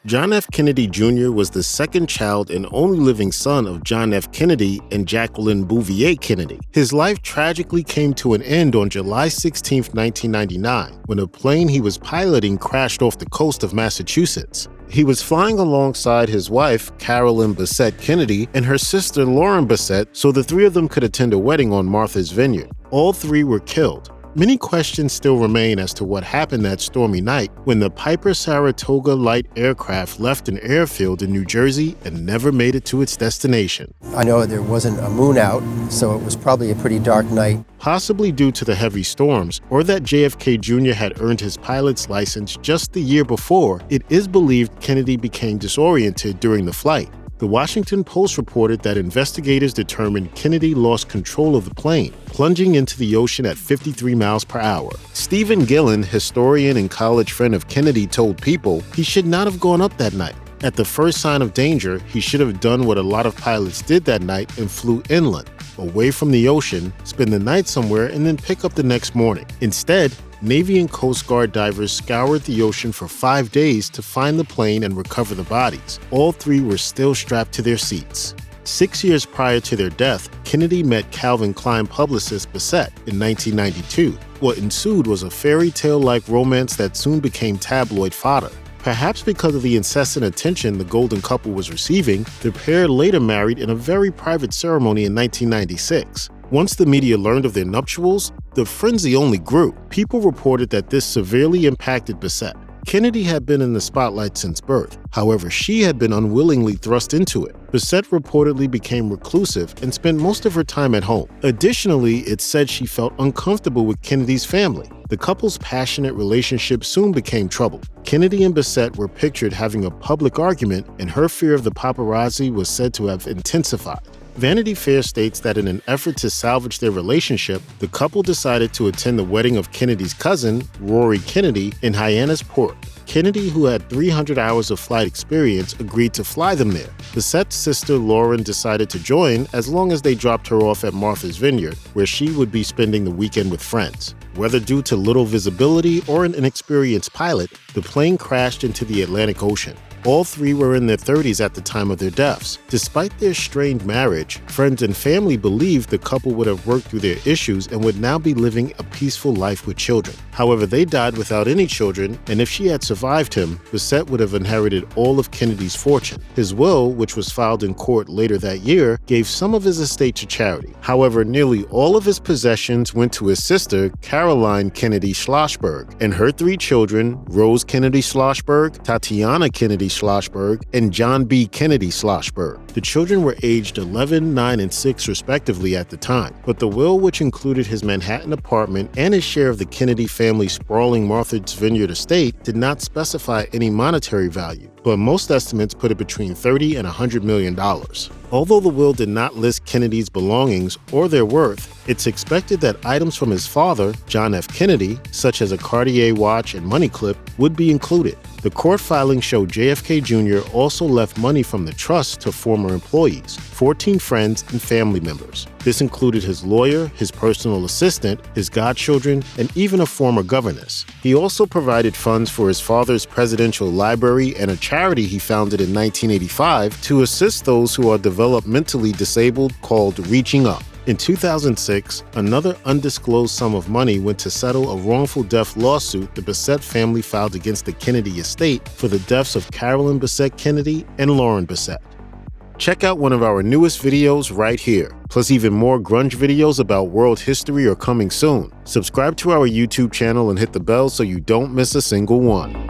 John F. Kennedy Jr. was the second child and only living son of John F. Kennedy and Jacqueline Bouvier Kennedy. His life tragically came to an end on July 16, 1999, when a plane he was piloting crashed off the coast of Massachusetts. He was flying alongside his wife, Carolyn Bessette-Kennedy, and her sister, Lauren Bessette, so the three of them could attend a wedding on Martha's Vineyard. All three were killed. Many questions still remain as to what happened that stormy night when the Piper Saratoga light aircraft left an airfield in New Jersey and never made it to its destination. I know there wasn't a moon out, so it was probably a pretty dark night. Possibly due to the heavy storms, or that JFK Jr. had earned his pilot's license just the year before, it is believed Kennedy became disoriented during the flight. The Washington Post reported that investigators determined Kennedy lost control of the plane, plunging into the ocean at 53 miles per hour. Stephen Gillen, historian and college friend of Kennedy, told People he should not have gone up that night. At the first sign of danger, he should have done what a lot of pilots did that night and flew inland, away from the ocean, spend the night somewhere, and then pick up the next morning. Instead, Navy and Coast Guard divers scoured the ocean for 5 days to find the plane and recover the bodies. All three were still strapped to their seats. 6 years prior to their death, Kennedy met Calvin Klein publicist Bessette in 1992. What ensued was a fairy tale-like romance that soon became tabloid fodder. Perhaps because of the incessant attention the golden couple was receiving, the pair later married in a very private ceremony in 1996. Once the media learned of their nuptials, the frenzy only grew. People reported that this severely impacted Bessette. Kennedy had been in the spotlight since birth. However, she had been unwillingly thrust into it. Bessette reportedly became reclusive and spent most of her time at home. Additionally, it's said she felt uncomfortable with Kennedy's family. The couple's passionate relationship soon became troubled. Kennedy and Bessette were pictured having a public argument, and her fear of the paparazzi was said to have intensified. Vanity Fair states that in an effort to salvage their relationship, the couple decided to attend the wedding of Kennedy's cousin, Rory Kennedy, in Hyannis Port. Kennedy, who had 300 hours of flight experience, agreed to fly them there. Bessette's sister, Lauren, decided to join as long as they dropped her off at Martha's Vineyard, where she would be spending the weekend with friends. Whether due to little visibility or an inexperienced pilot, the plane crashed into the Atlantic Ocean. All three were in their 30s at the time of their deaths. Despite their strained marriage, friends and family believed the couple would have worked through their issues and would now be living a peaceful life with children. However, they died without any children, and if she had survived him, Bessette would have inherited all of Kennedy's fortune. His will, which was filed in court later that year, gave some of his estate to charity. However, nearly all of his possessions went to his sister, Caroline Kennedy Schlossberg, and her three children, Rose Kennedy Schlossberg, Tatiana Kennedy Schlossberg, and John B. Kennedy Schlossberg. The children were aged 11, 9, and 6 respectively at the time, but the will, which included his Manhattan apartment and his share of the Kennedy family's sprawling Martha's Vineyard estate, did not specify any monetary value, but most estimates put it between $30 and $100 million. Although the will did not list Kennedy's belongings or their worth, it's expected that items from his father, John F. Kennedy, such as a Cartier watch and money clip, would be included. The court filings show JFK Jr. also left money from the trust to former employees, 14 friends, and family members. This included his lawyer, his personal assistant, his godchildren, and even a former governess. He also provided funds for his father's presidential library and a charity he founded in 1985 to assist those who are developmentally disabled called Reaching Up. In 2006, another undisclosed sum of money went to settle a wrongful death lawsuit the Bessette family filed against the Kennedy estate for the deaths of Carolyn Bessette-Kennedy and Lauren Bessette. Check out one of our newest videos right here. Plus, even more grunge videos about world history are coming soon. Subscribe to our YouTube channel and hit the bell so you don't miss a single one.